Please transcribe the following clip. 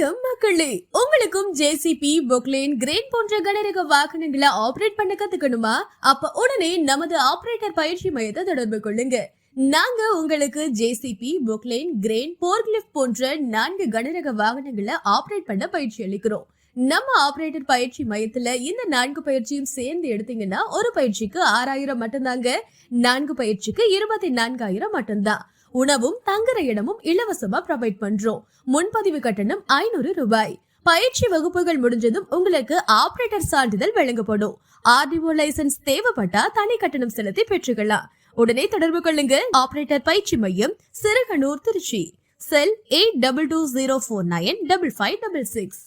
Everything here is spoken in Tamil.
வணக்கம் மக்களே, உங்களுக்கும் ஜேசிபி, பொக்லைன், கிரேன் போன்ற கனரக வாகனங்களை ஆபரேட் பண்ண கத்துக்கணுமா? அப்ப உடனே நமது ஆபரேட்டர் பயிற்சி மையத்தை தொடர்பு கொள்ளுங்க. நாங்க உங்களுக்கு ஜேசிபி, பொக்லைன், கிரேன், போர்க்லிஃப்ட் போன்ற 4 கனரக வாகனங்களை ஆபரேட் பண்ண பயிற்சி அளிக்கிறோம். நம்ம ஆபரேட்டர் பயிற்சி மையத்துல இந்த 4 பயிற்சியும் சேர்ந்து எடுத்தீங்கன்னா ஒரு பயிற்சிக்கு 6000 மட்டும்தாங்க. 4 பயிற்சிக்கு 24000 மட்டும்தான். உணவும் தங்குற இடமும் இலவசமா ப்ரொவைட் பண்றோம். முன்பதிவு கட்டணம் 500 ரூபாய். பயிற்சி வகுப்புகள் முடிஞ்சதும் உங்களுக்கு ஆபரேட்டர் சான்றிதழ் வழங்கப்படும். ஆர்டிஓ லைசன்ஸ் தேவைப்பட்டா தனி கட்டணம் செலுத்தி பெற்றுக்கலாம். உடனே தொடர்பு கொள்ளுங்க. ஆபரேட்டர் பயிற்சி மையம், சிறுகனூர், திருச்சி. செல் 8220495566.